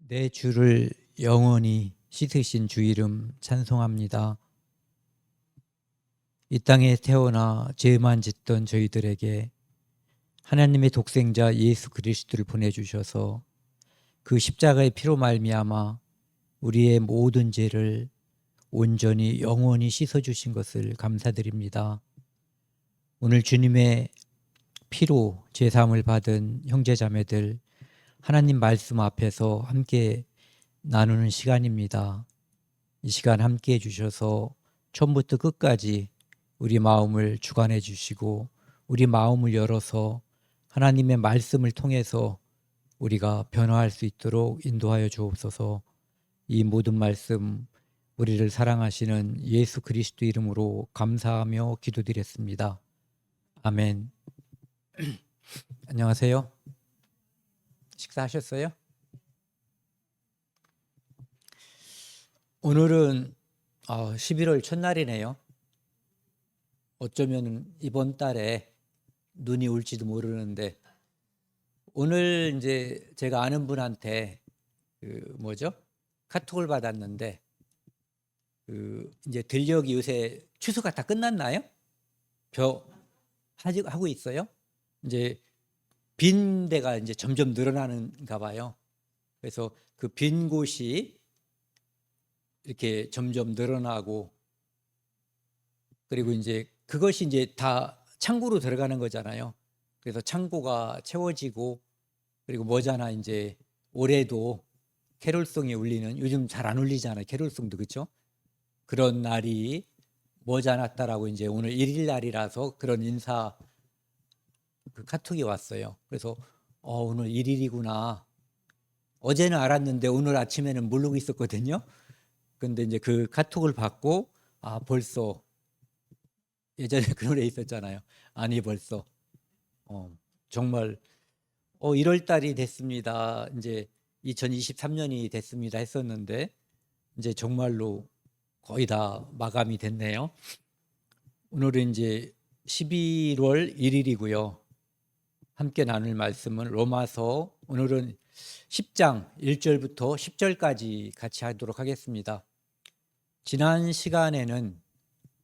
내 주를 영원히 씻으신 주 이름 찬송합니다. 이 땅에 태어나 죄만 짓던 저희들에게 하나님의 독생자 예수 그리스도를 보내주셔서 그 십자가의 피로 말미암아 우리의 모든 죄를 온전히 영원히 씻어주신 것을 감사드립니다. 오늘 주님의 피로 제사함을 받은 형제자매들 하나님 말씀 앞에서 함께 나누는 시간입니다. 이 시간 함께 해주셔서 처음부터 끝까지 우리 마음을 주관해 주시고 우리 마음을 열어서 하나님의 말씀을 통해서 우리가 변화할 수 있도록 인도하여 주옵소서. 이 모든 말씀 우리를 사랑하시는 예수 그리스도 이름으로 감사하며 기도드렸습니다. 아멘. 안녕하세요. 식사하셨어요? 오늘은 11월 첫날이네요. 어쩌면 이번 달에 눈이 올지도 모르는데 오늘 이제 제가 아는 분한테 카톡을 받았는데 이제 들녘이 요새 추수가 다 끝났나요? 하고 있어요? 이제 빈 데가 이제 점점 늘어나는가 봐요. 그래서 그 빈 곳이 이렇게 점점 늘어나고 그리고 이제 그것이 이제 다 창고로 들어가는 거잖아요. 그래서 창고가 채워지고 그리고 머지않아 이제 올해도 캐롤송이 울리는, 요즘 잘 안 울리잖아요. 캐롤송도, 그렇죠? 그런 날이 머지않았다라고 이제 오늘 1일 날이라서 그런 인사 그 카톡이 왔어요. 그래서 오늘 1일이구나. 어제는 알았는데 오늘 아침에는 모르고 있었거든요. 근데 이제 그 카톡을 받고 벌써 예전에 그 노래 있었잖아요. 아니 벌써 정말 1월 달이 됐습니다. 이제 2023년이 됐습니다 했었는데 이제 정말로 거의 다 마감이 됐네요. 오늘은 이제 11월 1일이고요. 함께 나눌 말씀은 로마서, 오늘은 10장 1절부터 10절까지 같이 하도록 하겠습니다. 지난 시간에는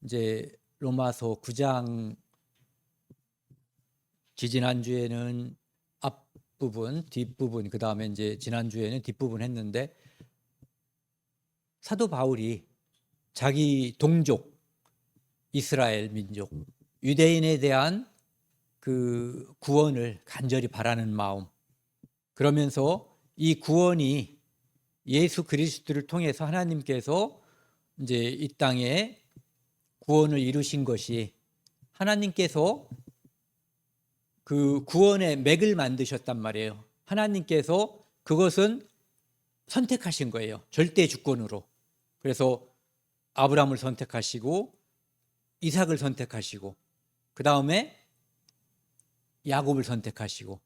이제 로마서 9장, 지지난주에는 앞부분, 뒷부분, 그 다음에 이제 지난주에는 뒷부분 했는데 사도 바울이 자기 동족, 이스라엘 민족, 유대인에 대한 그 구원을 간절히 바라는 마음, 그러면서 이 구원이 예수 그리스도를 통해서 하나님께서 이제 이 땅에 구원을 이루신 것이, 하나님께서 그 구원의 맥을 만드셨단 말이에요. 하나님께서 그것은 선택하신 거예요. 절대 주권으로. 그래서 아브라함을 선택하시고 이삭을 선택하시고 그 다음에 야곱을 선택하시고,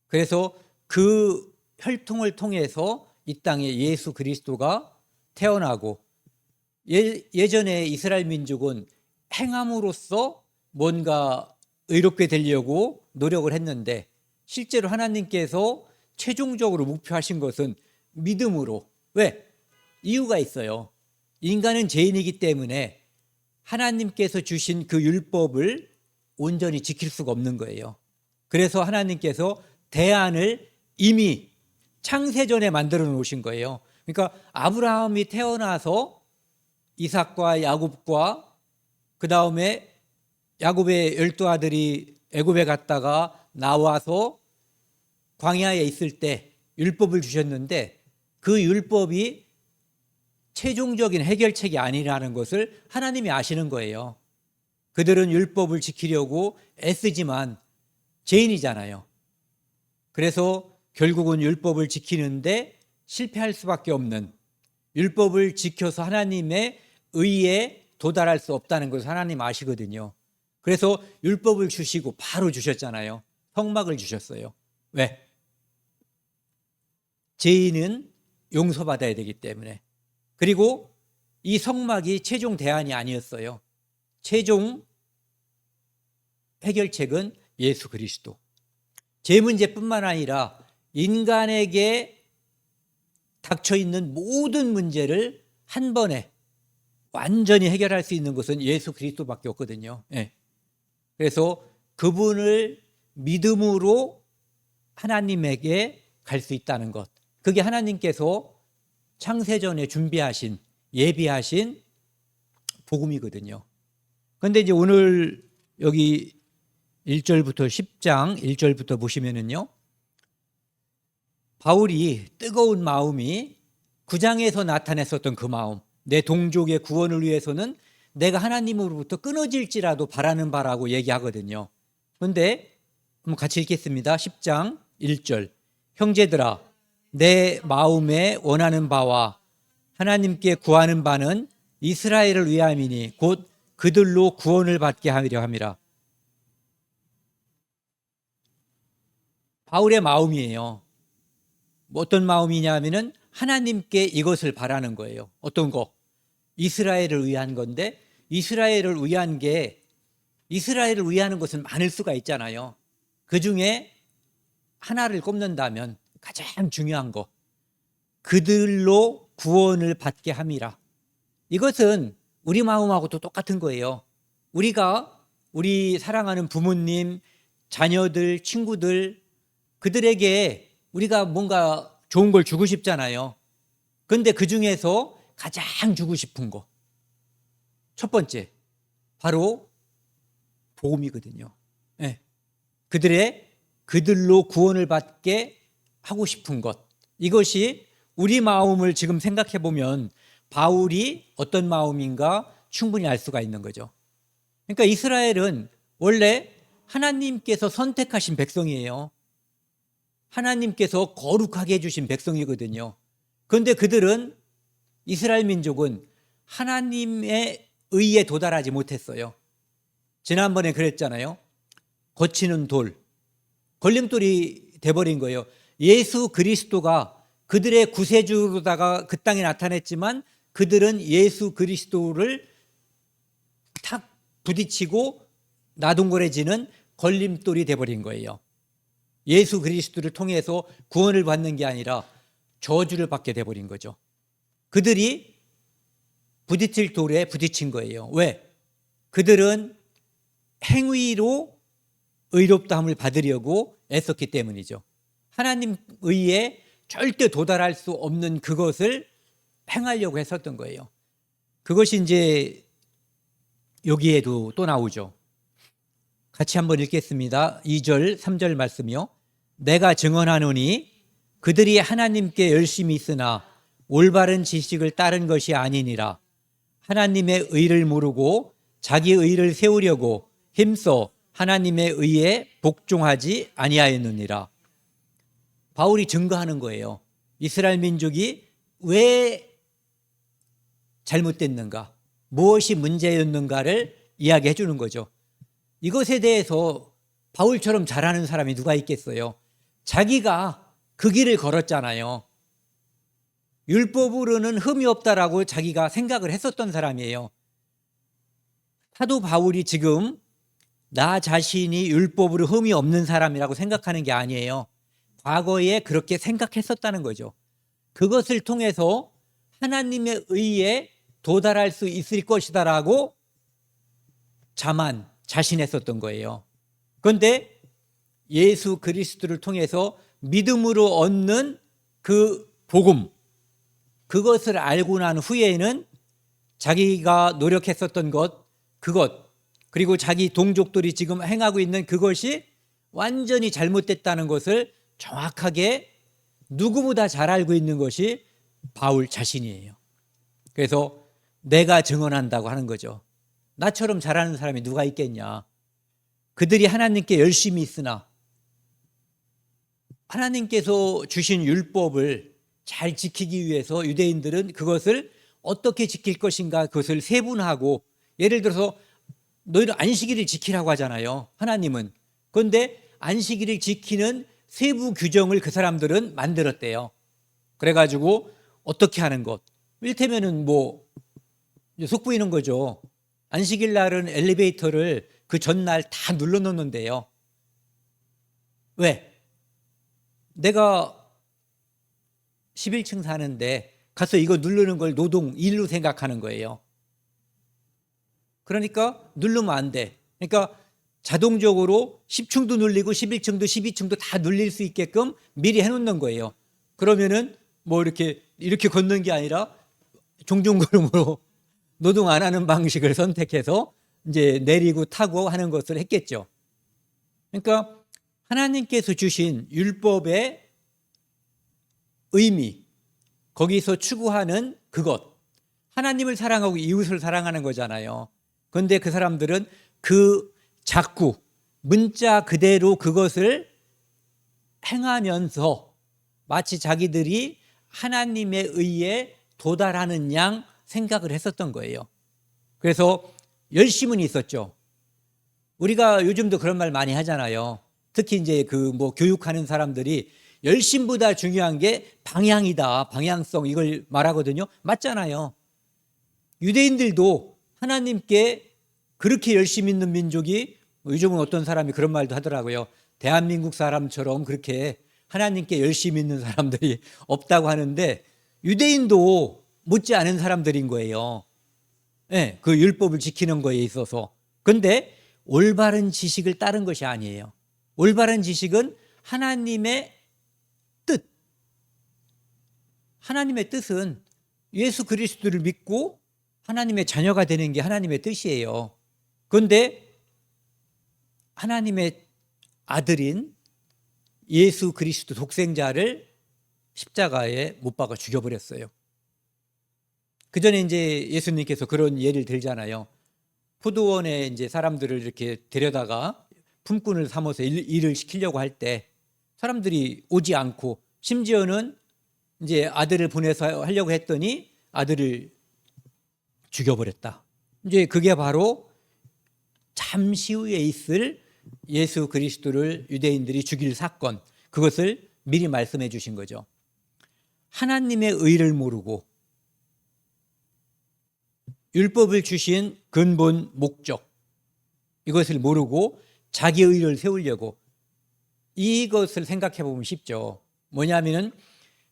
그래서 그 혈통을 통해서 이 땅에 예수 그리스도가 태어나고, 예전에 이스라엘 민족은 행함으로써 뭔가 의롭게 되려고 노력을 했는데 실제로 하나님께서 최종적으로 목표하신 것은 믿음으로. 왜? 이유가 있어요. 인간은 죄인이기 때문에 하나님께서 주신 그 율법을 온전히 지킬 수가 없는 거예요. 그래서 하나님께서 대안을 이미 창세전에 만들어 놓으신 거예요. 그러니까 아브라함이 태어나서 이삭과 야곱과 그 다음에 야곱의 12아들이 애굽에 갔다가 나와서 광야에 있을 때 율법을 주셨는데 그 율법이 최종적인 해결책이 아니라는 것을 하나님이 아시는 거예요. 그들은 율법을 지키려고 애쓰지만 죄인이잖아요. 그래서 결국은 율법을 지키는데 실패할 수밖에 없는, 율법을 지켜서 하나님의 의에 도달할 수 없다는 것을 하나님 아시거든요. 그래서 율법을 주시고 바로 주셨잖아요. 성막을 주셨어요. 왜? 죄인은 용서받아야 되기 때문에. 그리고 이 성막이 최종 대안이 아니었어요. 최종 해결책은 예수 그리스도. 죄 문제뿐만 아니라 인간에게 닥쳐 있는 모든 문제를 한 번에 완전히 해결할 수 있는 것은 예수 그리스도밖에 없거든요. 예. 그래서 그분을 믿음으로 하나님에게 갈 수 있다는 것. 그게 하나님께서 창세전에 준비하신, 예비하신 복음이거든요. 그런데 이제 오늘 여기 1절부터 10장 1절부터 보시면은요, 바울이 뜨거운 마음이 9장에서 나타냈었던 그 마음, 내 동족의 구원을 위해서는 내가 하나님으로부터 끊어질지라도 바라는 바라고 얘기하거든요. 그런데 한번 같이 읽겠습니다. 10장 1절. 형제들아, 내 마음에 원하는 바와 하나님께 구하는 바는 이스라엘을 위함이니 곧 그들로 구원을 받게 하려 함이라. 바울의 마음이에요. 뭐 어떤 마음이냐 하면은 하나님께 이것을 바라는 거예요. 어떤 거? 이스라엘을 위한 건데, 이스라엘을 위한 게, 이스라엘을 위하는 것은 많을 수가 있잖아요. 그 중에 하나를 꼽는다면 가장 중요한 거, 그들로 구원을 받게 함이라. 이것은 우리 마음하고도 똑같은 거예요. 우리가 우리 사랑하는 부모님, 자녀들, 친구들, 그들에게 우리가 뭔가 좋은 걸 주고 싶잖아요. 그런데 그 중에서 가장 주고 싶은 거, 첫 번째, 바로 복음이거든요. 네. 그들로 구원을 받게 하고 싶은 것, 이것이 우리 마음을 지금 생각해 보면 바울이 어떤 마음인가 충분히 알 수가 있는 거죠. 그러니까 이스라엘은 원래 하나님께서 선택하신 백성이에요. 하나님께서 거룩하게 해주신 백성이거든요. 그런데 그들은, 이스라엘 민족은 하나님의 의에 도달하지 못했어요. 지난번에 그랬잖아요. 거치는 돌, 걸림돌이 돼버린 거예요. 예수 그리스도가 그들의 구세주로다가 그 땅에 나타냈지만 그들은 예수 그리스도를 탁 부딪히고 나둥거려지는 걸림돌이 돼버린 거예요. 예수 그리스도를 통해서 구원을 받는 게 아니라 저주를 받게 돼버린 거죠. 그들이 부딪힐 돌에 부딪힌 거예요. 왜? 그들은 행위로 의롭다함을 받으려고 애썼기 때문이죠. 하나님 의에 절대 도달할 수 없는 그것을 행하려고 했었던 거예요. 그것이 이제 여기에도 또 나오죠. 같이 한번 읽겠습니다. 2절, 3절 말씀이요. 내가 증언하노니 그들이 하나님께 열심히 있으나 올바른 지식을 따른 것이 아니니라. 하나님의 의를 모르고 자기 의를 세우려고 힘써 하나님의 의에 복종하지 아니하였느니라. 바울이 증거하는 거예요. 이스라엘 민족이 왜 잘못됐는가, 무엇이 문제였는가를 이야기해 주는 거죠. 이것에 대해서 바울처럼 잘하는 사람이 누가 있겠어요? 자기가 그 길을 걸었잖아요. 율법으로는 흠이 없다라고 자기가 생각을 했었던 사람이에요. 사도 바울이 지금 나 자신이 율법으로 흠이 없는 사람이라고 생각하는 게 아니에요. 과거에 그렇게 생각했었다는 거죠. 그것을 통해서 하나님의 의에 도달할 수 있을 것이다라고 자신했었던 거예요. 그런데 예수 그리스도를 통해서 믿음으로 얻는 그 복음, 그것을 알고 난 후에는 자기가 노력했었던 그것, 그리고 자기 동족들이 지금 행하고 있는 그것이 완전히 잘못됐다는 것을 정확하게 누구보다 잘 알고 있는 것이 바울 자신이에요. 그래서 내가 증언한다고 하는 거죠. 나처럼 잘하는 사람이 누가 있겠냐. 그들이 하나님께 열심히 있으나 하나님께서 주신 율법을 잘 지키기 위해서 유대인들은 그것을 어떻게 지킬 것인가, 그것을 세분하고, 예를 들어서 너희는 안식일을 지키라고 하잖아요, 하나님은. 그런데 안식일을 지키는 세부 규정을 그 사람들은 만들었대요. 그래가지고 어떻게 하는 것, 이를테면은 속보이는 거죠. 안식일 날은 엘리베이터를 그 전날 다 눌러놓는데요. 왜? 내가 11층 사는데 가서 이거 누르는 걸 노동, 일로 생각하는 거예요. 그러니까 누르면 안 돼. 그러니까 자동적으로 10층도 눌리고 11층도 12층도 다 눌릴 수 있게끔 미리 해놓는 거예요. 그러면은 뭐 이렇게 걷는 게 아니라 종종걸음으로 노동 안 하는 방식을 선택해서 이제 내리고 타고 하는 것을 했겠죠. 그러니까 하나님께서 주신 율법의 의미, 거기서 추구하는 그것, 하나님을 사랑하고 이웃을 사랑하는 거잖아요. 그런데 그 사람들은 그 자꾸 문자 그대로 그것을 행하면서 마치 자기들이 하나님의 의에 도달하는 양 생각을 했었던 거예요. 그래서 열심은 있었죠. 우리가 요즘도 그런 말 많이 하잖아요. 특히 이제 그 뭐 교육하는 사람들이 열심보다 중요한 게 방향이다, 방향성, 이걸 말하거든요. 맞잖아요. 유대인들도 하나님께 그렇게 열심 있는 민족이, 요즘은 어떤 사람이 그런 말도 하더라고요. 대한민국 사람처럼 그렇게 하나님께 열심 있는 사람들이 없다고 하는데, 유대인도 못지 않은 사람들인 거예요. 네, 그 율법을 지키는 거에 있어서. 그런데 올바른 지식을 따른 것이 아니에요. 올바른 지식은 하나님의 뜻. 하나님의 뜻은 예수 그리스도를 믿고 하나님의 자녀가 되는 게 하나님의 뜻이에요. 그런데 하나님의 아들인 예수 그리스도 독생자를 십자가에 못 박아 죽여버렸어요. 그 전에 이제 예수님께서 그런 예를 들잖아요. 포도원에 이제 사람들을 이렇게 데려다가 품꾼을 삼아서 일을 시키려고 할 때 사람들이 오지 않고, 심지어는 이제 아들을 보내서 하려고 했더니 아들을 죽여버렸다. 이제 그게 바로 잠시 후에 있을 예수 그리스도를 유대인들이 죽일 사건, 그것을 미리 말씀해 주신 거죠. 하나님의 의를 모르고 율법을 주신 근본 목적, 이것을 모르고 자기 의를 세우려고, 이것을 생각해 보면 쉽죠. 뭐냐면은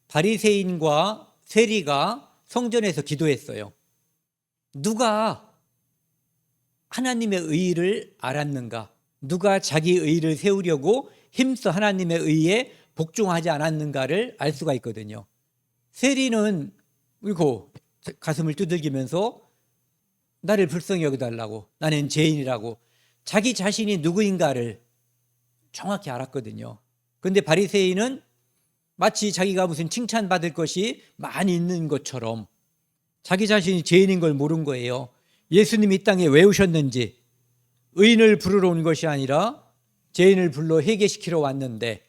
바리새인과 세리가 성전에서 기도했어요. 누가 하나님의 의를 알았는가? 누가 자기 의를 세우려고 힘써 하나님의 의에 복종하지 않았는가를 알 수가 있거든요. 세리는 울고 가슴을 두들기면서 나를 불쌍히 여겨달라고, 나는 죄인이라고 자기 자신이 누구인가를 정확히 알았거든요. 그런데 바리새인은 마치 자기가 무슨 칭찬받을 것이 많이 있는 것처럼 자기 자신이 죄인인 걸 모른 거예요. 예수님이 이 땅에 왜 오셨는지, 의인을 부르러 온 것이 아니라 죄인을 불러 회개시키러 왔는데,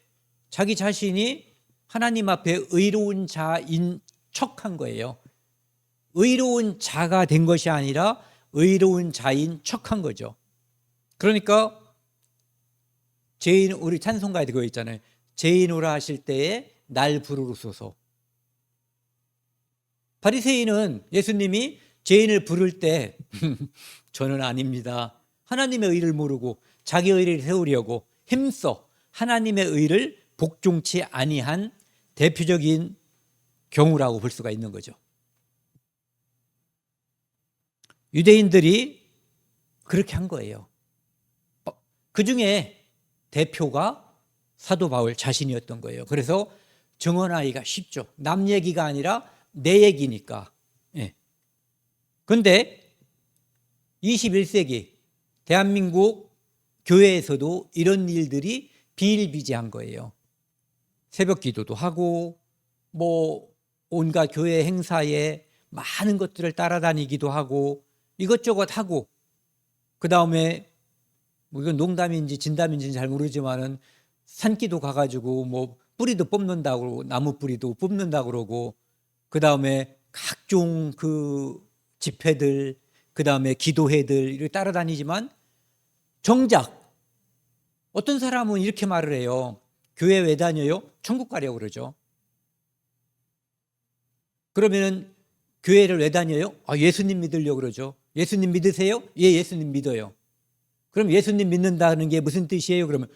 자기 자신이 하나님 앞에 의로운 자인 척한 거예요. 의로운 자가 된 것이 아니라 의로운 자인 척한 거죠. 그러니까 죄인, 우리 찬송가에 그거 있잖아요. 죄인 오라 하실 때에 날 부르소서. 바리새인은 예수님이 죄인을 부를 때 저는 아닙니다, 하나님의 의를 모르고 자기 의를 세우려고 힘써 하나님의 의를 복종치 아니한 대표적인 경우라고 볼 수가 있는 거죠. 유대인들이 그렇게 한 거예요. 그 중에 대표가 사도 바울 자신이었던 거예요. 그래서 증언하기가 쉽죠. 남 얘기가 아니라 내 얘기니까. 그런데 21세기 대한민국 교회에서도 이런 일들이 비일비재한 거예요. 새벽 기도도 하고 뭐 온갖 교회 행사에 많은 것들을 따라다니기도 하고 이것저것 하고, 그 다음에 뭐 이건 농담인지 진담인지는 잘 모르지만은 산기도 가가지고 뭐 뿌리도 뽑는다고, 나무 뿌리도 뽑는다고 그러고, 그 다음에 각종 그 집회들, 그 다음에 기도회들 이렇게 따라다니지만 정작 어떤 사람은 이렇게 말을 해요. 교회 왜 다녀요? 천국 가려고 그러죠. 그러면은 교회를 왜 다녀요? 예수님 믿으려고 그러죠. 예수님 믿으세요? 예, 예수님 믿어요. 그럼 예수님 믿는다는 게 무슨 뜻이에요? 그러면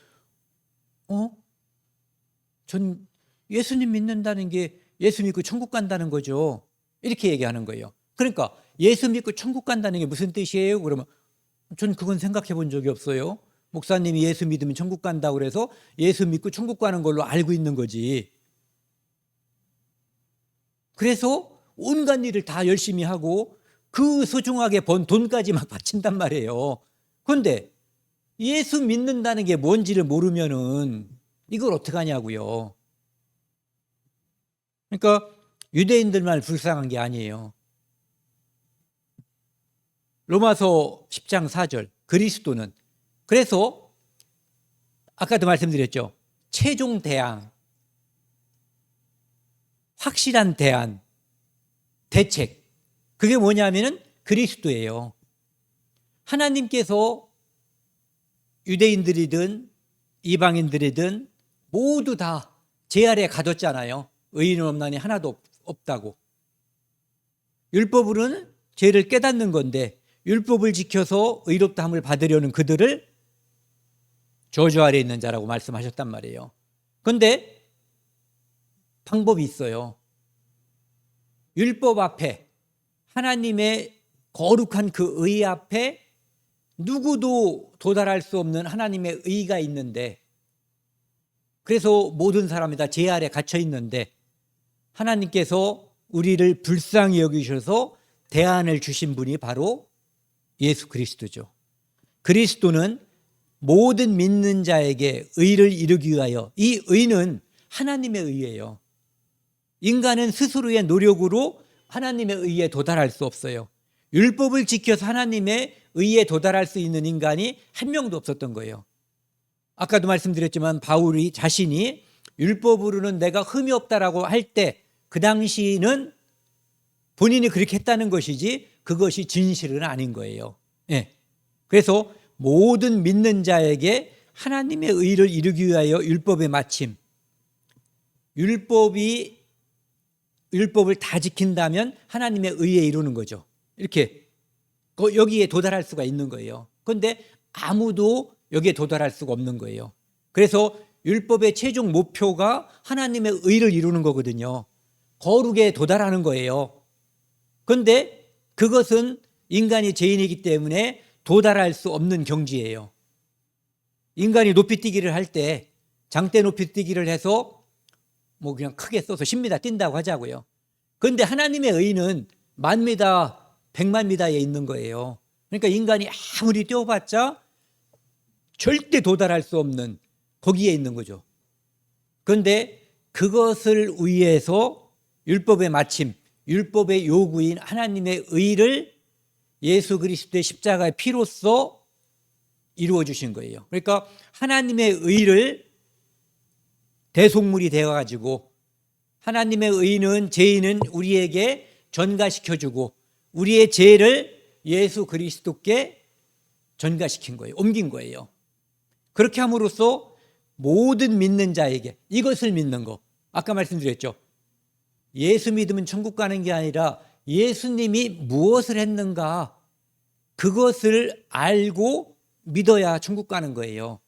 전 예수님 믿는다는 게 예수 믿고 천국 간다는 거죠. 이렇게 얘기하는 거예요. 그러니까 예수 믿고 천국 간다는 게 무슨 뜻이에요? 그러면 전 그건 생각해 본 적이 없어요. 목사님이 예수 믿으면 천국 간다고 그래서 예수 믿고 천국 가는 걸로 알고 있는 거지. 그래서 온갖 일을 다 열심히 하고 그 소중하게 번 돈까지 막 바친단 말이에요. 그런데 예수 믿는다는 게 뭔지를 모르면은 이걸 어떻게 하냐고요. 그러니까 유대인들만 불쌍한 게 아니에요. 로마서 10장 4절 그리스도는, 그래서 아까도 말씀드렸죠. 최종 대안, 확실한 대안, 대책, 그게 뭐냐면은 그리스도예요. 하나님께서 유대인들이든 이방인들이든 모두 다 제 아래에 가뒀잖아요. 의인은 없나니 하나도 없다고. 율법으로는 죄를 깨닫는 건데 율법을 지켜서 의롭다함을 받으려는 그들을 저주 아래 있는 자라고 말씀하셨단 말이에요. 그런데 방법이 있어요. 율법 앞에, 하나님의 거룩한 그 의 앞에 누구도 도달할 수 없는 하나님의 의가 있는데, 그래서 모든 사람이 다 죄 아래 갇혀 있는데 하나님께서 우리를 불쌍히 여기셔서 대안을 주신 분이 바로 예수 그리스도죠. 그리스도는 모든 믿는 자에게 의를 이루기 위하여, 이 의는 하나님의 의예요. 인간은 스스로의 노력으로 하나님의 의에 도달할 수 없어요. 율법을 지켜서 하나님의 의에 도달할 수 있는 인간이 한 명도 없었던 거예요. 아까도 말씀드렸지만 바울이 자신이 율법으로는 내가 흠이 없다라고 할 때 그 당시는 본인이 그렇게 했다는 것이지 그것이 진실은 아닌 거예요. 예. 그래서 모든 믿는 자에게 하나님의 의를 이루기 위하여 율법의 마침, 율법을 다 지킨다면 하나님의 의에 이루는 거죠. 이렇게 여기에 도달할 수가 있는 거예요. 그런데 아무도 여기에 도달할 수가 없는 거예요. 그래서 율법의 최종 목표가 하나님의 의를 이루는 거거든요. 거룩에 도달하는 거예요. 그런데 그것은 인간이 죄인이기 때문에 도달할 수 없는 경지예요. 인간이 높이뛰기를 할 때 장대 높이뛰기를 해서 뭐 그냥 크게 써서 10m 뛴다고 하자고요. 그런데 하나님의 의는 10,000m, 1,000,000m에 있는 거예요. 그러니까 인간이 아무리 뛰어봤자 절대 도달할 수 없는 거기에 있는 거죠. 그런데 그것을 위해서 율법의 마침, 율법의 요구인 하나님의 의를 예수 그리스도의 십자가의 피로써 이루어 주신 거예요. 그러니까 하나님의 의를 대속물이 되어가지고, 하나님의 의는, 죄인은 우리에게 전가시켜주고 우리의 죄를 예수 그리스도께 전가시킨 거예요. 옮긴 거예요. 그렇게 함으로써 모든 믿는 자에게 이것을 믿는 거, 아까 말씀드렸죠. 예수 믿으면 천국 가는 게 아니라 예수님이 무엇을 했는가, 그것을 알고 믿어야 천국 가는 거예요.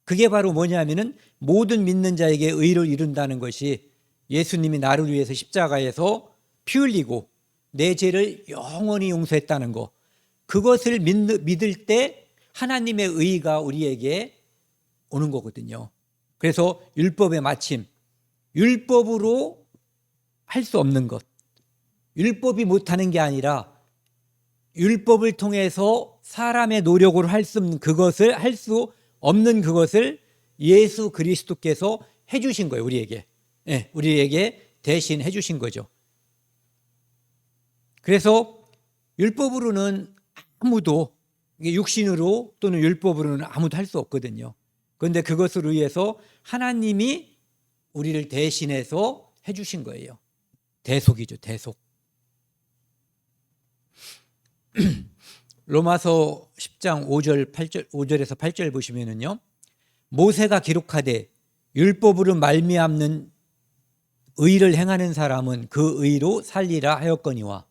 그게 바로 뭐냐면은 모든 믿는 자에게 의를 이룬다는 것이 예수님이 나를 위해서 십자가에서 피 흘리고 내 죄를 영원히 용서했다는 거, 그것을 믿을 때 하나님의 의가 우리에게 오는 거거든요. 그래서 율법의 마침, 율법으로 할 수 없는 것, 율법이 못하는 게 아니라 율법을 통해서 사람의 노력으로 할 수 없는 그것을, 할 수 없는 그것을 예수 그리스도께서 해주신 거예요. 우리에게. 네, 우리에게 대신 해주신 거죠. 그래서 율법으로는 아무도, 육신으로 또는 율법으로는 아무도 할 수 없거든요. 그런데 그것을 위해서 하나님이 우리를 대신해서 해주신 거예요. 대속이죠, 대속. 로마서 10장 5절에서 8절 보시면은요, 모세가 기록하되 율법으로 말미암는 의를 행하는 사람은 그 의로 살리라 하였거니와,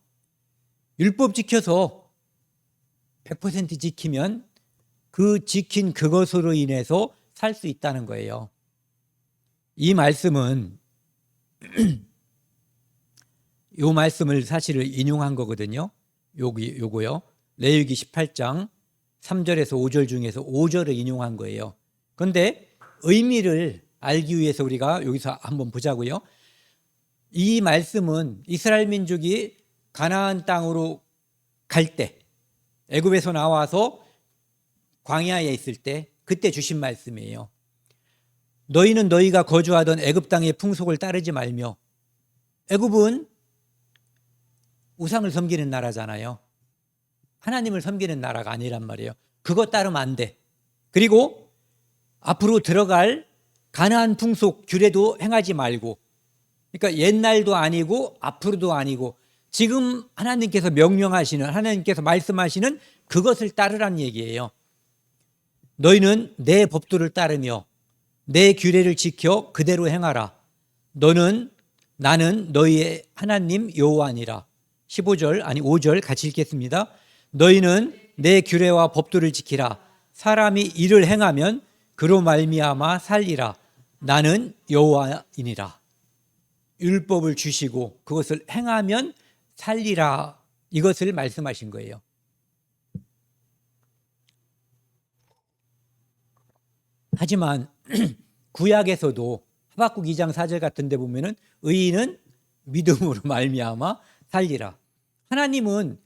율법 지켜서 100% 지키면 그 지킨 그것으로 인해서 살 수 있다는 거예요. 이 말씀은 요 말씀을 사실을 인용한 거거든요. 요거요. 레위기 18장 3절에서 5절 중에서 5절을 인용한 거예요. 그런데 의미를 알기 위해서 우리가 여기서 한번 보자고요. 이 말씀은 이스라엘 민족이 가나안 땅으로 갈 때, 애굽에서 나와서 광야에 있을 때 그때 주신 말씀이에요. 너희는 너희가 거주하던 애굽 땅의 풍속을 따르지 말며, 애굽은 우상을 섬기는 나라잖아요. 하나님을 섬기는 나라가 아니란 말이에요. 그거 따르면 안 돼. 그리고 앞으로 들어갈 가나안 풍속 규례도 행하지 말고, 그러니까 옛날도 아니고 앞으로도 아니고 지금 하나님께서 명령하시는, 하나님께서 말씀하시는 그것을 따르라는 얘기예요. 너희는 내 법도를 따르며 내 규례를 지켜 그대로 행하라. 나는 너희의 하나님 여호와니라. 15절 아니 5절 같이 읽겠습니다. 너희는 내 규례와 법도를 지키라. 사람이 이를 행하면 그로 말미암아 살리라. 나는 여호와이니라. 율법을 주시고 그것을 행하면 살리라. 이것을 말씀하신 거예요. 하지만 구약에서도 하박국 2장 4절 같은 데 보면은 의인은 믿음으로 말미암아 살리라. 하나님은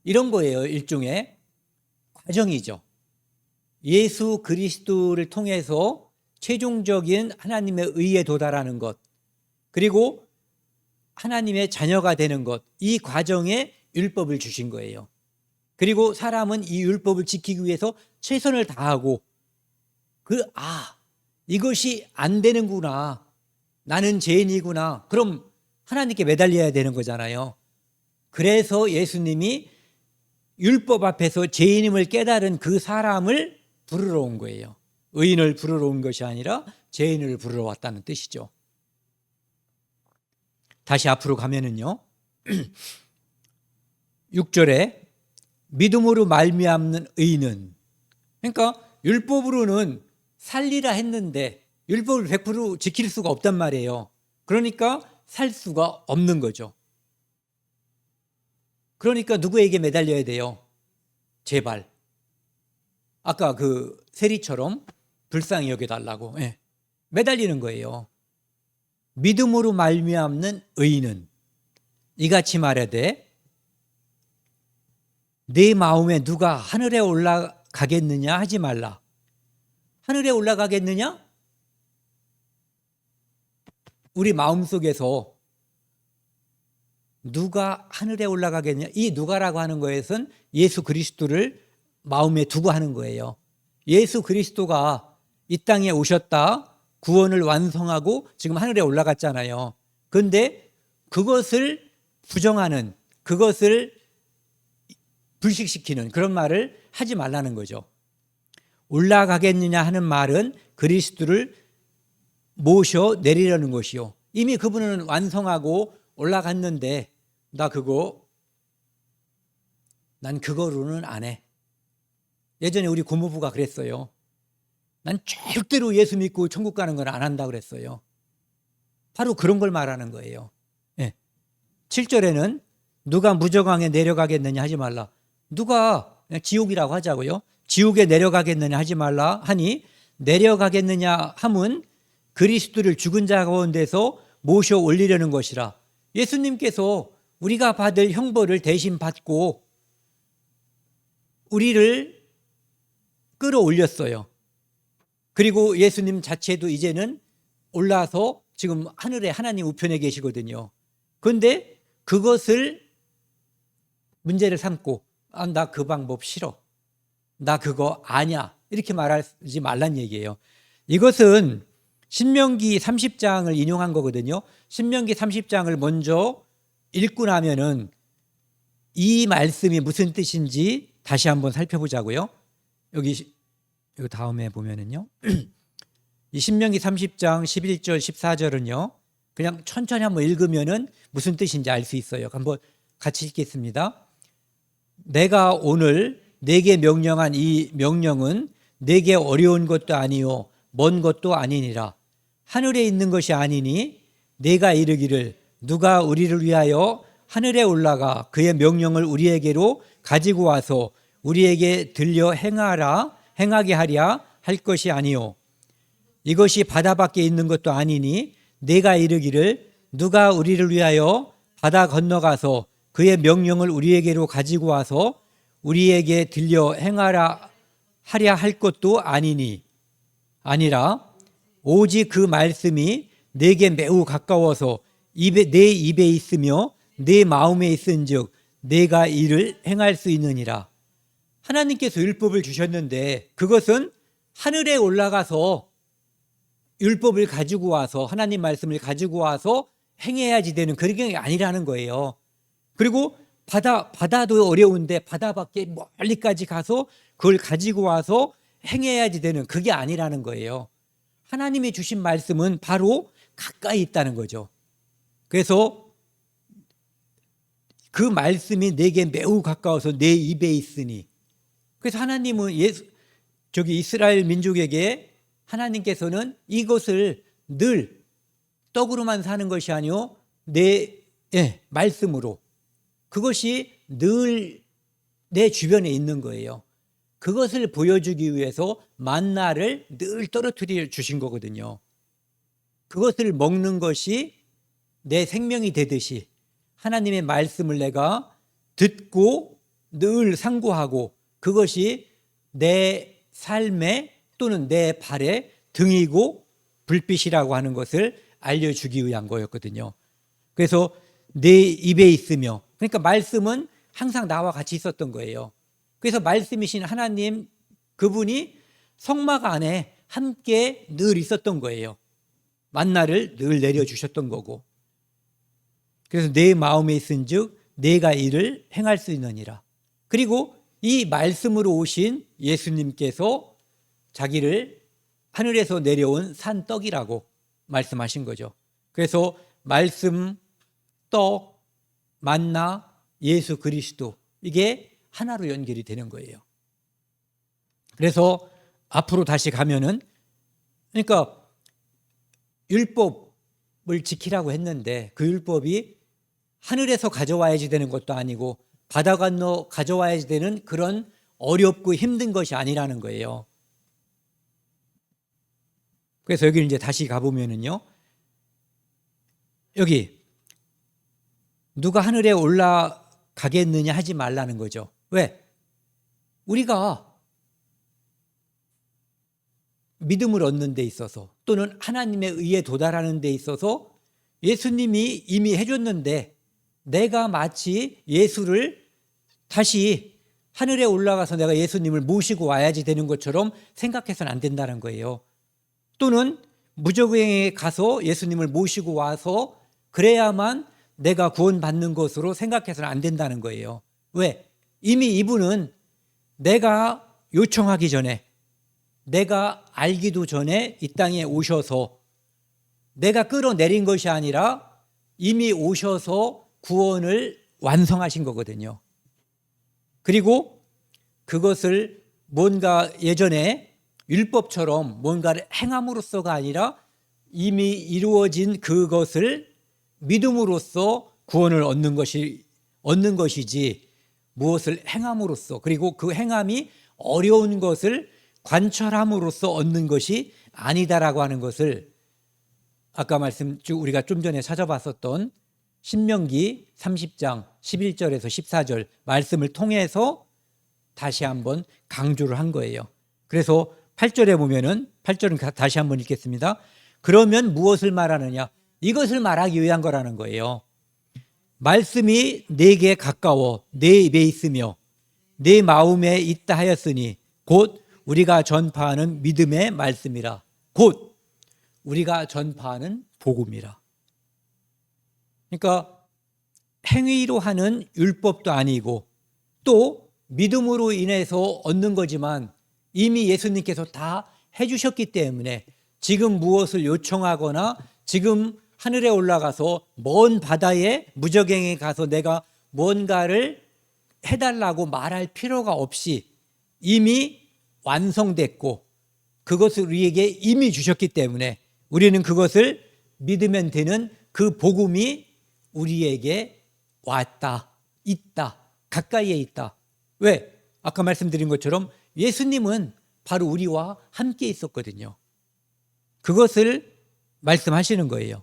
이런 거예요. 일종의 과정이죠. 예수 그리스도를 통해서 최종적인 하나님의 의에 도달하는 것, 그리고 하나님의 자녀가 되는 것, 이 과정에 율법을 주신 거예요. 그리고 사람은 이 율법을 지키기 위해서 최선을 다하고 이것이 안 되는구나, 나는 죄인이구나, 그럼 하나님께 매달려야 되는 거잖아요. 그래서 예수님이 율법 앞에서 죄인임을 깨달은 그 사람을 부르러 온 거예요. 의인을 부르러 온 것이 아니라 죄인을 부르러 왔다는 뜻이죠. 다시 앞으로 가면은요, 6절에 믿음으로 말미암는 의인은, 그러니까 율법으로는 살리라 했는데 율법을 100% 지킬 수가 없단 말이에요. 그러니까 살 수가 없는 거죠. 그러니까 누구에게 매달려야 돼요? 제발 아까 그 세리처럼 불쌍히 여겨달라고 매달리는 거예요. 믿음으로 말미암는 의인은 이같이 말하되 내 마음에 누가 하늘에 올라가겠느냐 하지 말라. 하늘에 올라가겠느냐? 우리 마음속에서 누가 하늘에 올라가겠냐? 이 누가라고 하는 것은 예수 그리스도를 마음에 두고 하는 거예요. 예수 그리스도가 이 땅에 오셨다, 구원을 완성하고 지금 하늘에 올라갔잖아요. 그런데 그것을 부정하는, 그것을 불식시키는 그런 말을 하지 말라는 거죠. 올라가겠느냐 하는 말은 그리스도를 모셔 내리려는 것이요. 이미 그분은 완성하고 올라갔는데 난 그거로는 안 해. 예전에 우리 고모부가 그랬어요. 난 절대로 예수 믿고 천국 가는 건 안 한다 그랬어요. 바로 그런 걸 말하는 거예요. 7절에는 누가 무저강에 내려가겠느냐 하지 말라. 누가 지옥이라고 하자고요. 지옥에 내려가겠느냐 하지 말라 하니, 내려가겠느냐 함은 그리스도를 죽은 자 가운데서 모셔 올리려는 것이라. 예수님께서 우리가 받을 형벌을 대신 받고 우리를 끌어올렸어요. 그리고 예수님 자체도 이제는 올라서 지금 하늘에 하나님 우편에 계시거든요. 그런데 그것을 문제를 삼고 나 그 방법 싫어, 나 그거 아냐, 이렇게 말하지 말란 얘기예요. 이것은 신명기 30장을 인용한 거거든요. 신명기 30장을 먼저 읽고 나면은 이 말씀이 무슨 뜻인지 다시 한번 살펴보자고요. 여기 다음에 보면은요, 이 신명기 30장 11절 14절은요 그냥 천천히 한번 읽으면은 무슨 뜻인지 알 수 있어요. 한번 같이 읽겠습니다. 내가 오늘 내게 명령한 이 명령은 내게 어려운 것도 아니요 먼 것도 아니니라. 하늘에 있는 것이 아니니 내가 이르기를 누가 우리를 위하여 하늘에 올라가 그의 명령을 우리에게로 가지고 와서 우리에게 들려 행하게 하랴 할 것이 아니요 이것이 바다 밖에 있는 것도 아니니 내가 이르기를 누가 우리를 위하여 바다 건너가서 그의 명령을 우리에게로 가지고 와서 우리에게 들려 하랴 할 것도 아니라 오직 그 말씀이 내게 매우 가까워서 내 입에 있으며 내 마음에 있은즉 내가 이를 행할 수 있느니라. 하나님께서 율법을 주셨는데 그것은 하늘에 올라가서 율법을 가지고 와서 하나님 말씀을 가지고 와서 행해야지 되는 그런 게 아니라는 거예요. 그리고 바다도 어려운데 바다 밖에 멀리까지 가서 그걸 가지고 와서 행해야지 되는 그게 아니라는 거예요. 하나님이 주신 말씀은 바로 가까이 있다는 거죠. 그래서 그 말씀이 내게 매우 가까워서 내 입에 있으니, 그래서 하나님은 이스라엘 민족에게 하나님께서는 이것을 늘 떡으로만 사는 것이 아니요 내 말씀으로, 그것이 늘 내 주변에 있는 거예요. 그것을 보여주기 위해서 만나를 늘 떨어뜨려 주신 거거든요. 그것을 먹는 것이 내 생명이 되듯이 하나님의 말씀을 내가 듣고 늘 상고하고 그것이 내 삶에 또는 내 발에 등이고 불빛이라고 하는 것을 알려주기 위한 거였거든요. 그래서 내 입에 있으며, 그러니까 말씀은 항상 나와 같이 있었던 거예요. 그래서 말씀이신 하나님 그분이 성막 안에 함께 늘 있었던 거예요. 만나를 늘 내려주셨던 거고, 그래서 내 마음에 있은즉 내가 이를 행할 수 있느니라. 그리고 이 말씀으로 오신 예수님께서 자기를 하늘에서 내려온 산떡이라고 말씀하신 거죠. 그래서 말씀, 떡, 만나, 예수 그리스도, 이게 하나로 연결이 되는 거예요. 그래서 앞으로 다시 가면은, 그러니까 율법을 지키라고 했는데 그 율법이 하늘에서 가져와야지 되는 것도 아니고 바다 건너 가져와야지 되는 그런 어렵고 힘든 것이 아니라는 거예요. 그래서 여기 이제 다시 가보면은요, 여기 누가 하늘에 올라가겠느냐 하지 말라는 거죠. 왜? 우리가 믿음을 얻는 데 있어서 또는 하나님의 의에 도달하는 데 있어서 예수님이 이미 해줬는데 내가 마치 예수를 다시 하늘에 올라가서 내가 예수님을 모시고 와야지 되는 것처럼 생각해서는 안 된다는 거예요. 또는 무적행에 가서 예수님을 모시고 와서 그래야만 내가 구원받는 것으로 생각해서는 안 된다는 거예요. 왜? 이미 이분은 내가 요청하기 전에, 내가 알기도 전에 이 땅에 오셔서 내가 끌어내린 것이 아니라 이미 오셔서 구원을 완성하신 거거든요. 그리고 그것을 뭔가 예전에 율법처럼 뭔가를 행함으로써가 아니라 이미 이루어진 그것을 믿음으로써 구원을 얻는 것이지 무엇을 행함으로써, 그리고 그 행함이 어려운 것을 관철함으로써 얻는 것이 아니다라고 하는 것을 아까 우리가 좀 전에 찾아봤었던 신명기 30장 11절에서 14절 말씀을 통해서 다시 한번 강조를 한 거예요. 그래서 8절에 보면은, 8절은 다시 한번 읽겠습니다. 그러면 무엇을 말하느냐? 이것을 말하기 위한 거라는 거예요. 말씀이 내게 가까워 내 입에 있으며 내 마음에 있다 하였으니 곧 우리가 전파하는 믿음의 말씀이라. 곧 우리가 전파하는 복음이라. 그러니까 행위로 하는 율법도 아니고 또 믿음으로 인해서 얻는 거지만 이미 예수님께서 다 해주셨기 때문에 지금 무엇을 요청하거나 지금 하늘에 올라가서 먼 바다에 무적행에 가서 내가 뭔가를 해달라고 말할 필요가 없이 이미 완성됐고 그것을 우리에게 이미 주셨기 때문에 우리는 그것을 믿으면 되는 그 복음이 우리에게 왔다, 있다, 가까이에 있다. 왜? 아까 말씀드린 것처럼 예수님은 바로 우리와 함께 있었거든요. 그것을 말씀하시는 거예요.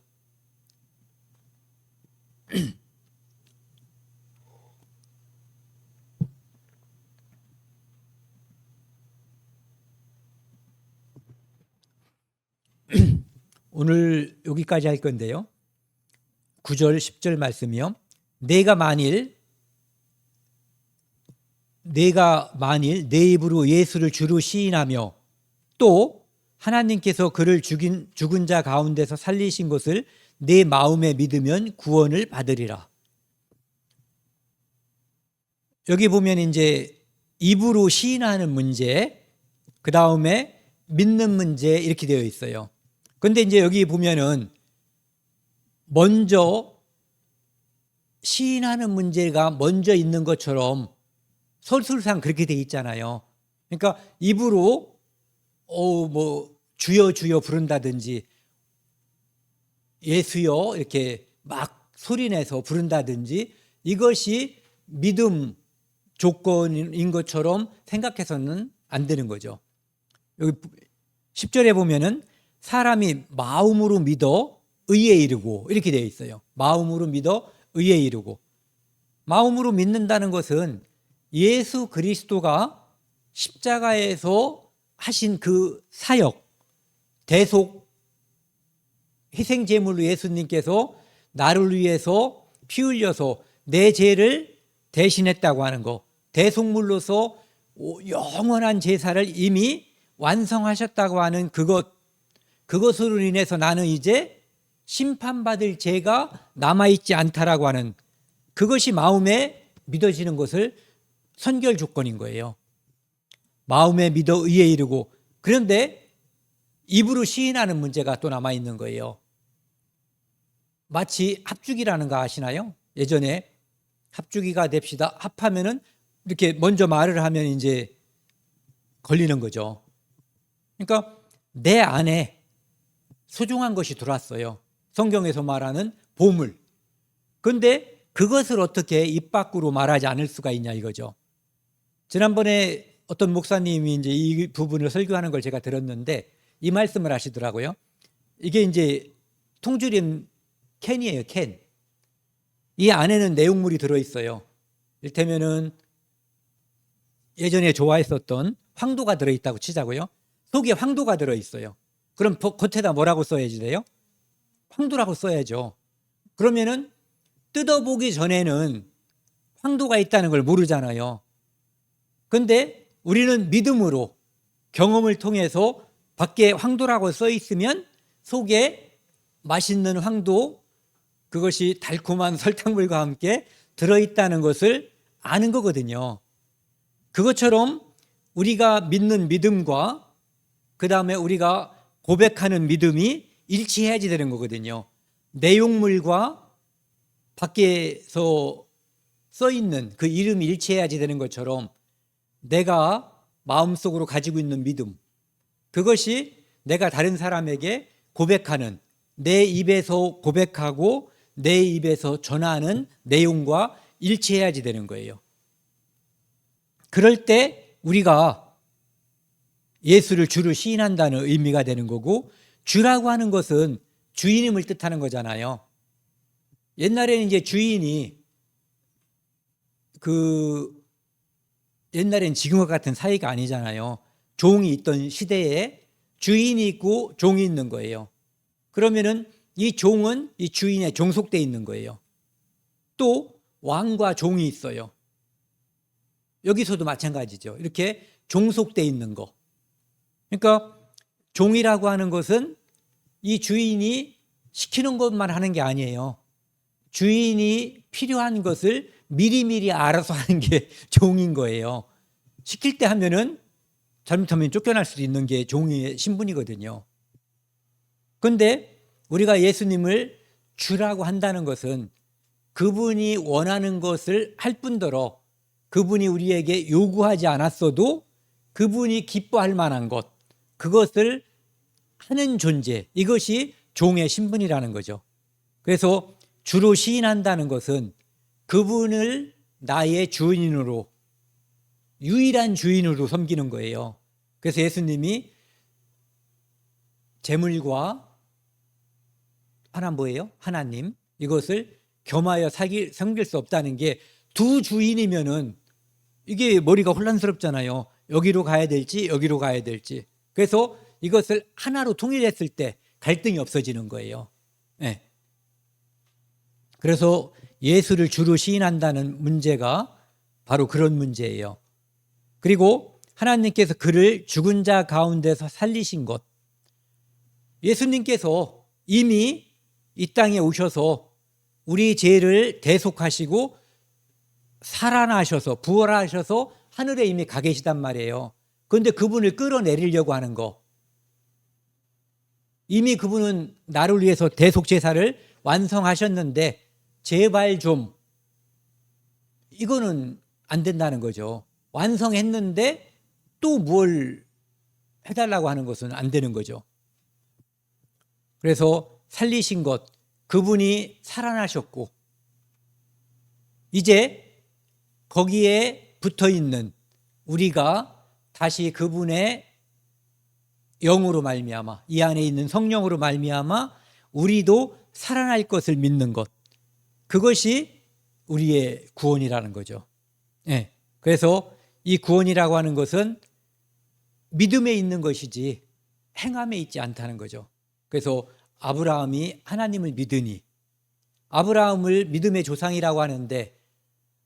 오늘 여기까지 할 건데요. 9절, 10절 말씀이요. 내가 만일 내 입으로 예수를 주로 시인하며 또 하나님께서 그를 죽은 자 가운데서 살리신 것을 내 마음에 믿으면 구원을 받으리라. 여기 보면 이제 입으로 시인하는 문제, 그 다음에 믿는 문제 이렇게 되어 있어요. 그런데 이제 여기 보면은 먼저 시인하는 문제가 먼저 있는 것처럼 설술상 그렇게 돼 있잖아요. 그러니까 입으로 주여 주여 부른다든지 예수여 이렇게 막 소리내서 부른다든지 이것이 믿음 조건인 것처럼 생각해서는 안 되는 거죠. 여기 10절에 보면은 사람이 마음으로 믿어 의에 이르고 이렇게 되어 있어요. 마음으로 믿어 의에 이르고. 마음으로 믿는다는 것은 예수 그리스도가 십자가에서 하신 그 사역, 대속, 희생제물로 예수님께서 나를 위해서 피 흘려서 내 죄를 대신했다고 하는 거, 대속물로서 영원한 제사를 이미 완성하셨다고 하는 그것으로 인해서 나는 이제 심판받을 죄가 남아있지 않다라고 하는 그것이 마음에 믿어지는 것을 선결 조건인 거예요. 마음에 믿어 의에 이르고. 그런데 입으로 시인하는 문제가 또 남아있는 거예요. 마치 합주기라는 거 아시나요? 예전에 합주기가 됩시다. 합하면은 이렇게 먼저 말을 하면 이제 걸리는 거죠. 그러니까 내 안에 소중한 것이 들어왔어요. 성경에서 말하는 보물. 그런데 그것을 어떻게 입 밖으로 말하지 않을 수가 있냐 이거죠. 지난번에 어떤 목사님이 이제 이 부분을 설교하는 걸 제가 들었는데 이 말씀을 하시더라고요. 이게 이제 통조림 캔이에요, 캔. 이 안에는 내용물이 들어있어요. 이를테면은 예전에 좋아했었던 황도가 들어있다고 치자고요. 속에 황도가 들어있어요. 그럼 겉에다 뭐라고 써야지 돼요? 황도라고 써야죠. 그러면은 뜯어보기 전에는 황도가 있다는 걸 모르잖아요. 그런데 우리는 믿음으로 경험을 통해서 밖에 황도라고 써 있으면 속에 맛있는 황도, 그것이 달콤한 설탕물과 함께 들어있다는 것을 아는 거거든요. 그것처럼 우리가 믿는 믿음과 그 다음에 우리가 고백하는 믿음이 일치해야지 되는 거거든요. 내용물과 밖에서 써 있는 그 이름이 일치해야지 되는 것처럼 내가 마음속으로 가지고 있는 믿음, 그것이 내가 다른 사람에게 고백하는, 내 입에서 고백하고 내 입에서 전하는 내용과 일치해야지 되는 거예요. 그럴 때 우리가 예수를 주로 시인한다는 의미가 되는 거고, 주라고 하는 것은 주인임을 뜻하는 거잖아요. 옛날에는 이제 주인이 옛날엔 지금과 같은 사이가 아니잖아요. 종이 있던 시대에 주인이 있고 종이 있는 거예요. 그러면은 이 종은 이 주인에 종속돼 있는 거예요. 또 왕과 종이 있어요. 여기서도 마찬가지죠. 이렇게 종속돼 있는 거. 그러니까 종이라고 하는 것은 이 주인이 시키는 것만 하는 게 아니에요. 주인이 필요한 것을 미리미리 알아서 하는 게 종인 거예요. 시킬 때 하면은 잘못하면 쫓겨날 수도 있는 게 종의 신분이거든요. 그런데 우리가 예수님을 주라고 한다는 것은 그분이 원하는 것을 할 뿐더러 그분이 우리에게 요구하지 않았어도 그분이 기뻐할 만한 것, 그것을 하는 존재, 이것이 종의 신분이라는 거죠. 그래서 주로 시인한다는 것은 그분을 나의 주인으로, 유일한 주인으로 섬기는 거예요. 그래서 예수님이 재물과 하나님 이것을 겸하여 섬길 수 없다는 게, 두 주인이면은 이게 머리가 혼란스럽잖아요. 여기로 가야 될지 여기로 가야 될지. 그래서 이것을 하나로 통일했을 때 갈등이 없어지는 거예요. 네. 그래서 예수를 주로 시인한다는 문제가 바로 그런 문제예요. 그리고 하나님께서 그를 죽은 자 가운데서 살리신 것, 예수님께서 이미 이 땅에 오셔서 우리 죄를 대속하시고 살아나셔서 부활하셔서 하늘에 이미 가 계시단 말이에요. 그런데 그분을 끌어내리려고 하는 거, 이미 그분은 나를 위해서 대속 제사를 완성하셨는데 제발 좀, 이거는 안 된다는 거죠. 완성했는데 또 뭘 해달라고 하는 것은 안 되는 거죠. 그래서 살리신 것, 그분이 살아나셨고 이제 거기에 붙어있는 우리가 다시 그분의 영으로 말미암아, 이 안에 있는 성령으로 말미암아 우리도 살아날 것을 믿는 것, 그것이 우리의 구원이라는 거죠. 네. 그래서 이 구원이라고 하는 것은 믿음에 있는 것이지 행함에 있지 않다는 거죠. 그래서 아브라함이 하나님을 믿으니, 아브라함을 믿음의 조상이라고 하는데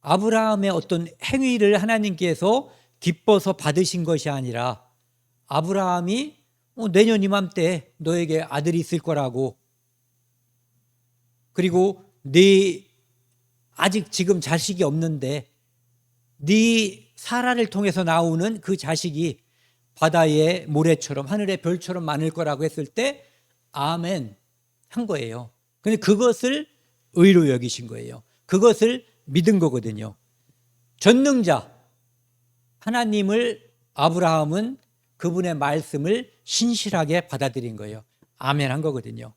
아브라함의 어떤 행위를 하나님께서 기뻐서 받으신 것이 아니라, 아브라함이 내년 이맘때 너에게 아들이 있을 거라고, 그리고 네 아직 지금 자식이 없는데 네 사라를 통해서 나오는 그 자식이 바다의 모래처럼 하늘의 별처럼 많을 거라고 했을 때 아멘 한 거예요. 근데 그것을 의로 여기신 거예요. 그것을 믿은 거거든요. 전능자 하나님을 아브라함은 그분의 말씀을 신실하게 받아들인 거예요. 아멘 한 거거든요.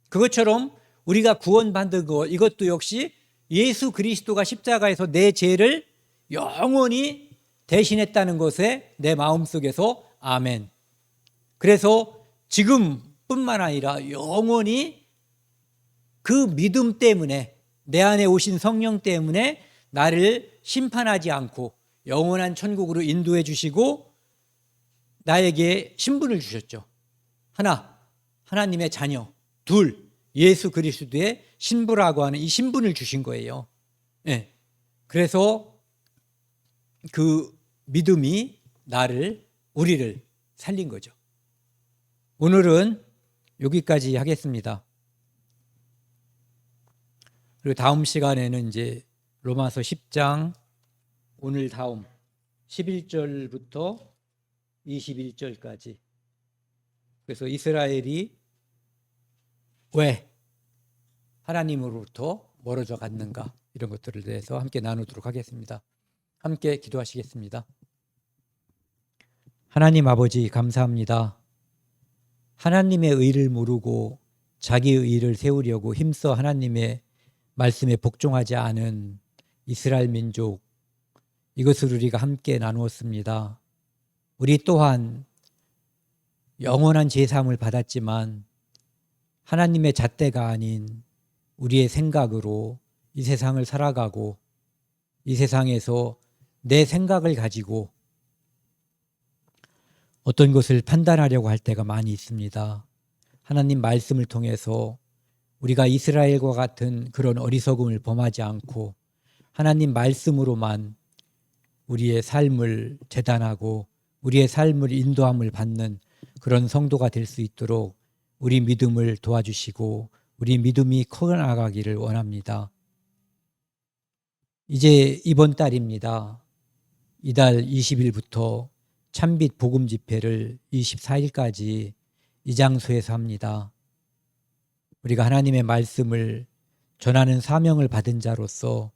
그것처럼 우리가 구원받은 것, 이것도 역시 예수 그리스도가 십자가에서 내 죄를 영원히 대신했다는 것에 내 마음속에서 아멘. 그래서 지금뿐만 아니라 영원히 그 믿음 때문에, 내 안에 오신 성령 때문에 나를 심판하지 않고 영원한 천국으로 인도해 주시고 나에게 신분을 주셨죠. 하나, 하나님의 자녀. 둘, 예수 그리스도의 신부라고 하는 이 신분을 주신 거예요. 네. 그래서 그 믿음이 우리를 살린 거죠. 오늘은 여기까지 하겠습니다. 그리고 다음 시간에는 이제 로마서 10장, 오늘 다음 11절부터 21절까지, 그래서 이스라엘이 왜 하나님으로부터 멀어져 갔는가, 이런 것들을 대해서 함께 나누도록 하겠습니다. 함께 기도하시겠습니다. 하나님 아버지, 감사합니다. 하나님의 의를 모르고 자기의 의를 세우려고 힘써 하나님의 말씀에 복종하지 않은 이스라엘 민족, 이것을 우리가 함께 나누었습니다. 우리 또한 영원한 제사함을 받았지만 하나님의 잣대가 아닌 우리의 생각으로 이 세상을 살아가고, 이 세상에서 내 생각을 가지고 어떤 것을 판단하려고 할 때가 많이 있습니다. 하나님 말씀을 통해서 우리가 이스라엘과 같은 그런 어리석음을 범하지 않고 하나님 말씀으로만 우리의 삶을 재단하고 우리의 삶을 인도함을 받는 그런 성도가 될 수 있도록 우리 믿음을 도와주시고 우리 믿음이 커나가기를 원합니다. 이제 이번 달입니다. 이달 20일부터 참빛 복음 집회를 24일까지 이 장소에서 합니다. 우리가 하나님의 말씀을 전하는 사명을 받은 자로서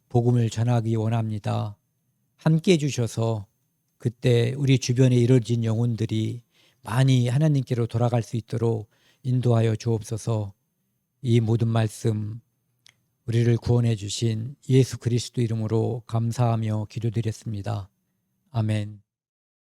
복음을 전하기 원합니다. 함께 해주셔서 그때 우리 주변에 이루어진 영혼들이 많이 하나님께로 돌아갈 수 있도록 인도하여 주옵소서. 이 모든 말씀 우리를 구원해 주신 예수 그리스도 이름으로 감사하며 기도드렸습니다. 아멘.